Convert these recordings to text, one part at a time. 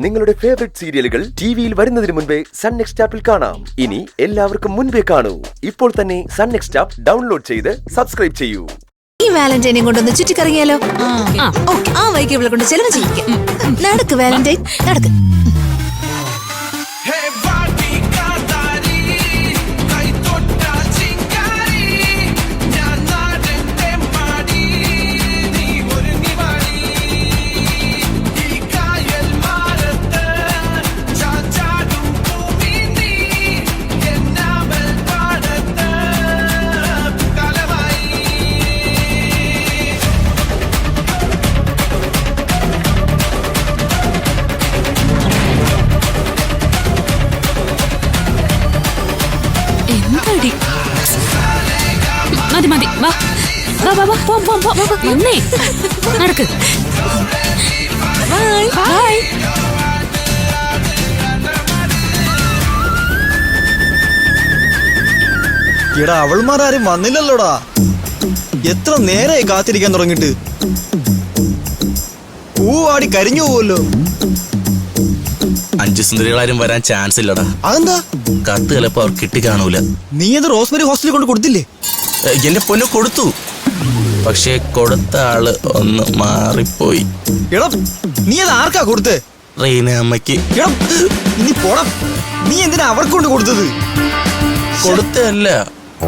നിങ്ങളുടെ ഫേവറേറ്റ് സീരിയലുകൾ ടിവിയിൽ വരുന്നതിന് മുൻപേ സൺ നെക്സ്റ്റ് ആപ്പിൽ കാണാം. ഇനി എല്ലാവർക്കും മുൻപേ കാണൂ. ഇപ്പോൾ തന്നെ സൺ നെക്സ്റ്റ് ആപ്പ് ഡൗൺലോഡ് ചെയ്ത് സബ്സ്ക്രൈബ് ചെയ്യൂ. ഈ വാലന്റൈനെ കൊണ്ടൊന്ന് ചുറ്റിക്കറങ്ങിയാലോ? ആ വൈകി ഇവളെ കൊണ്ട് ചെലവ് ചെയ്യിക്കാം. നടക്ക് വാലന്റൈൻ, നടക്ക്. മതി മതി, വാ വാ വാ വാ, പോ പോ പോ, വന്നേ, നടക്ക്. Bye bye. എടാ, അവൾമാരും വന്നില്ലല്ലോടാ. എത്ര നേരമായി കാത്തിരിക്കാൻ തുടങ്ങിട്ട്. പൂവാടി കരിഞ്ഞു പോവല്ലോ. 5 സുന്ദരികളാരും വരാൻ ചാൻസ് ഇല്ലടാ. അതെന്താ? കത്ത് ചിലപ്പോ അവർ കിട്ടി കാണൂല. നീ അത് റോസ്മേരി ഹോസ്റ്റലിൽ കൊണ്ട് കൊടുത്തില്ലേ? എന്റെ പൊന്നു കൊടുത്തു, പക്ഷേ കൊടുത്ത ആള് ഒന്ന് മാറിപ്പോയി. എടാ, നീ അത് ആർക്കാ കൊടുത്തേ? റീന അമ്മയ്ക്ക്. എടാ, നീ പോടാ. നീ എന്തിനാ അവർക്ക് കൊണ്ട് കൊടുത്തത്? കൊടുത്തല്ല,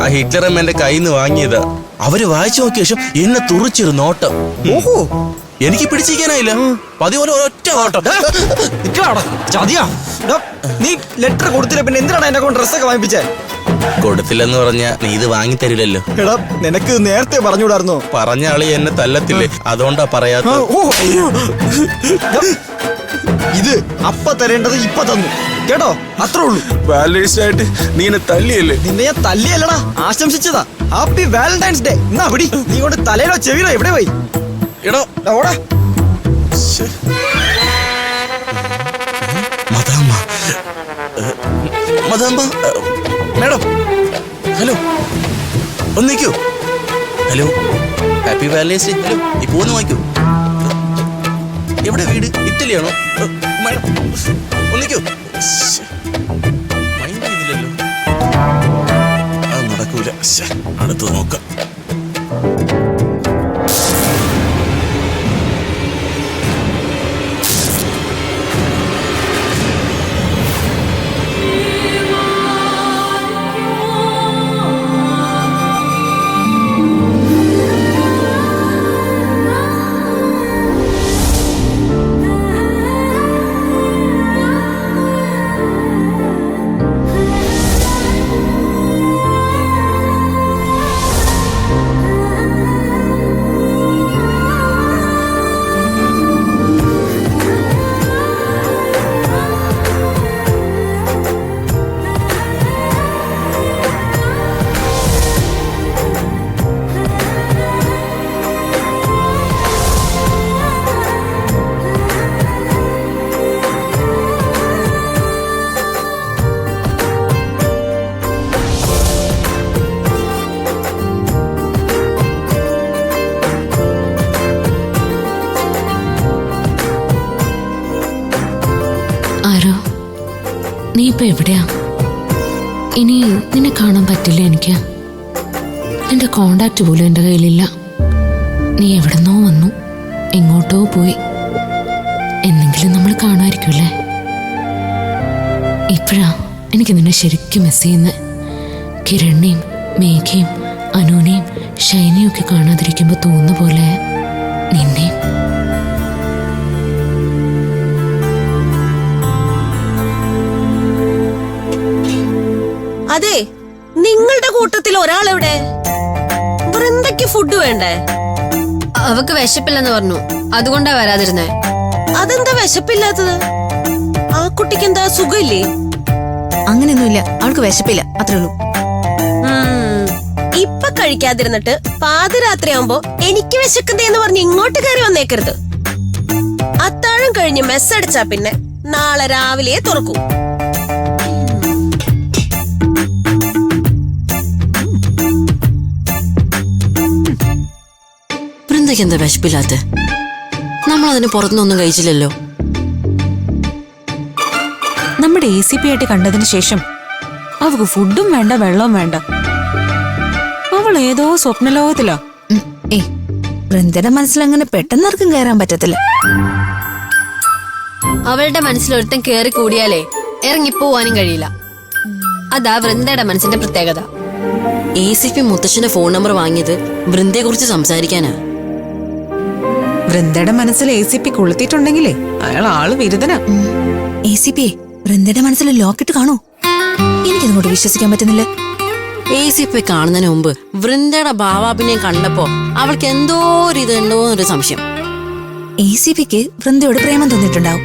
ആ ഹിറ്റ്ലർ അമ്മ എന്റെ കയ്യിൽ നിന്ന് വാങ്ങിയതാ. അവര് വായിച്ചു നോക്കിയ ശേഷം എന്നെ തുറിച്ചൊരു നോട്ടം. ഓഹോ, എനിക്ക് പിടിച്ചിരിക്കാനായില്ല. പതിപോലെ ഒറ്റ നോട്ടം. ചതിയാ. നീ ലെറ്റർ കൊടുത്തില്ല, പിന്നെ എന്തിനാണ് എന്നെ കൊണ്ട് ഡ്രസ്സൊക്കെ വാങ്ങിപ്പിച്ചേ? കൊടുത്തില്ലെന്ന് പറഞ്ഞ നീ ഇത് വാങ്ങി തരില്ലല്ലോ. എടാ, നിനക്ക് നേരത്തെ പറഞ്ഞുകൂടായിരുന്നോ? പറഞ്ഞ ആള് എന്നെ തല്ലത്തില്ലേ, അതുകൊണ്ടാ പറയാത്ത. ഇത് അപ്പ തരേണ്ടത് ഇപ്പൊ തന്നു കേട്ടോ, അത്രേ ഉള്ളൂ. വാലന്റൈൻസ് ആയിട്ട് നീ എന്നെ തല്ലിയല്ലേ? നിന്നെ ഞാൻ തല്ലിയല്ലടാ, ആശംസിച്ചതാ. Happy valentine's day. എന്നാ പിടി. നീ കൊണ്ട് തലയിലോ ചെവിയിലോ എവിടെ പോയി? എടോ ഓടാ. മദാമ്മ, മദാമ്മ, മേഡം, ഹലോ, ഒന്നിക്കൂ. Hello, happy valentine's day. Hello, ഈ പോന്ന് വാങ്ങിക്കൂ. എവിടെ വീട്? ഇറ്റലിയാണോ? മേഡം, ഒന്നിക്കൂ. മൈൻഡ് ചെയ്തില്ലല്ലോ. അത് നടക്കൂല. അടുത്ത് നോക്കാം. നീ ഇപ്പൊ എവിടെയാ? ഇനി നിന്നെ കാണാൻ പറ്റില്ല എനിക്ക്. നിന്റെ കോണ്ടാക്ട് പോലും എൻ്റെ കയ്യിലില്ല. നീ എവിടെന്നോ വന്നു, എങ്ങോട്ടോ പോയി. എന്നെങ്കിലും നമ്മൾ കാണുമായിരിക്കുമല്ലേ? ഇപ്പോഴാ എനിക്ക് നിന്നെ ശരിക്കും മിസ് ചെയ്യുന്നത്. കിരണിനെയും മേഘയും അനുവിനെയും ഷൈനിയും ഒക്കെ കാണാതിരിക്കുമ്പോൾ തോന്നുന്ന പോലെ നിന്നെയും. അതെ, നിങ്ങളുടെ കൂട്ടത്തിൽ ഒരാളെവിടെ? വൃന്ദയ്ക്ക് ഫുഡ് വേണ്ടേ? അവക്ക് വിശപ്പില്ലെന്ന് പറഞ്ഞു, അതുകൊണ്ടാ വരാതിരുന്നേ. അതെന്താ വിശപ്പില്ലാത്തത്? ആ കുട്ടിക്ക് എന്താ സുഖമില്ലേ? അങ്ങനെയൊന്നുമില്ല, അവൾക്ക് വിശപ്പില്ല, അത്രേ ഉള്ളൂ. ഇപ്പൊ കഴിക്കാതിരുന്നിട്ട് പാതിരാത്രിയാവുമ്പോ എനിക്ക് വിശക്കുന്നേന്ന് പറഞ്ഞ് ഇങ്ങോട്ട് കയറി വന്നേക്കരുത്. അത്താഴം കഴിഞ്ഞ് മെസ്സ് അടിച്ചാ പിന്നെ നാളെ രാവിലെ തുറക്കൂ. എന്താ വിശപ്പില്ലാത്ത? നമ്മളതിന് പുറത്തുനിന്നൊന്നും കഴിച്ചില്ലല്ലോ. നമ്മുടെ ACP ആയിട്ട് കണ്ടതിന് ശേഷം അവക്ക് ഫുഡും വേണ്ട വെള്ളവും വേണ്ട. അവൾ ഏതോ സ്വപ്നലോകത്തിലാ. ഏയ് വൃന്ദയുടെ മനസ്സിൽ അങ്ങനെ പെട്ടെന്ന് ആർക്കും കയറാൻ പറ്റത്തില്ല. അവളുടെ മനസ്സിൽ ഒരുത്തൻ കേറി കൂടിയാലേ ഇറങ്ങിപ്പോവാനും കഴിയില്ല. അതാ വൃന്ദയുടെ മനസ്സിന്റെ പ്രത്യേകത. ACP മുത്തശ്ശന്റെ ഫോൺ നമ്പർ വാങ്ങിയത് വൃന്ദയെ കുറിച്ച് സംസാരിക്കാനാ. വൃന്ദയുടെ മനസ്സിൽ ACP കൊളുത്തിട്ടുണ്ടെങ്കിലേ അയാൾ ആള് വിരുദ്ധനാ. ACP വൃന്ദയുടെ മനസ്സിൽ ലോക്കിട്ട് കാണൂ. എനിക്കതുകൊണ്ട് വിശ്വസിക്കാൻ പറ്റുന്നില്ല. ACP കാണുന്നതിന് മുമ്പ് വൃന്ദയുടെ ഭാവാഭിനയം കണ്ടപ്പോ അവൾക്ക് എന്തോ ഒരു ഇതുണ്ടോ എന്നൊരു സംശയം. ACPക്ക് വൃന്ദയോട് പ്രേമം തോന്നിയിട്ടുണ്ടാവും.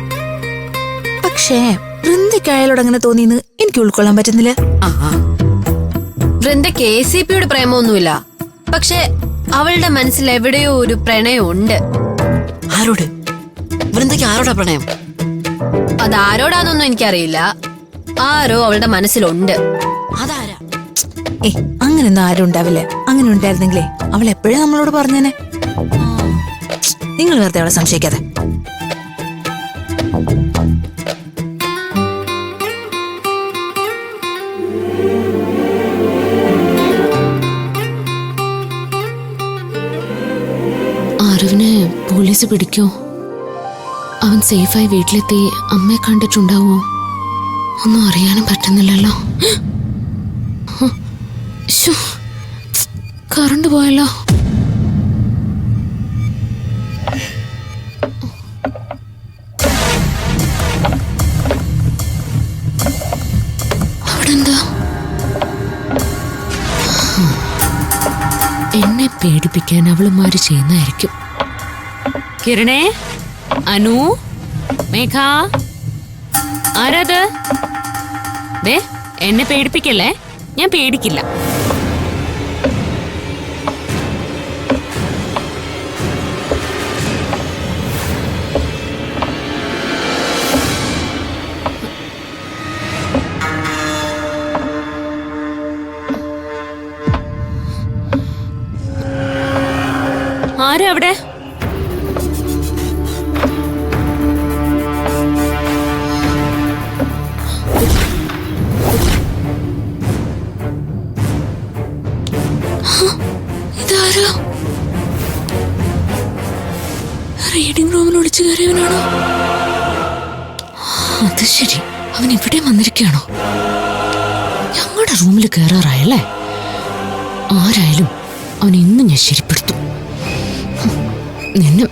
പക്ഷേ വൃന്ദയ്ക്ക് അയാളോട് അങ്ങനെ തോന്നിയെന്ന് എനിക്ക് ഉൾക്കൊള്ളാൻ പറ്റുന്നില്ല. വൃന്ദയ്ക്ക് ACPയോട് പ്രേമമൊന്നുമില്ല. പക്ഷെ അവളുടെ മനസ്സിൽ എവിടെയോ ഒരു പ്രണയം ഉണ്ട്. ആരോട്? വൃന്ദയ്ക്ക് ആരോടാ പ്രണയം? അതാരോടാന്നൊന്നും എനിക്കറിയില്ല. ആരോ അവളുടെ മനസ്സിലുണ്ട്. അതാരാ? ഏയ് അങ്ങനെയൊന്നും ആരും ഉണ്ടാവില്ല. അങ്ങനെ ഉണ്ടായിരുന്നെങ്കിലേ അവൾ എപ്പോഴും നമ്മളോട് പറഞ്ഞേനെ. നിങ്ങൾ വെറുതെ അവളെ സംശയിക്കാതെ. ആരവിനെ പോലീസ് പിടിക്കോ? അവൻ സേഫായി വീട്ടിലെത്തി അമ്മയെ കണ്ടിട്ടുണ്ടാവോ? ഒന്നും അറിയാനും പറ്റുന്നില്ലല്ലോ. കറണ്ട് പോയല്ലോ. അവിടെ എന്താ? എന്നെ പേടിപ്പിക്കാൻ അവളുമാര് ചെയ്യുന്നതായിരിക്കും. കിരണേ, അനു, മേഘ, ആരാത്? ദേ എന്നെ പേടിപ്പിക്കല്ലേ, ഞാൻ പേടിക്കില്ല. ആരാ അവിടെ? ഇതാരാ? റീഡിംഗ് റൂമിൽ ഒളിച്ചു കയറിയവനാണോ? അത് ശരി, അവൻ ഇവിടെ വന്നിരിക്കുകയാണോ? ഞങ്ങളുടെ റൂമിൽ കയറാറായല്ലേ? ആരായാലും അവൻ ഇന്ന് ഞാൻ ശരിപ്പെടുത്തും. നിന്നെ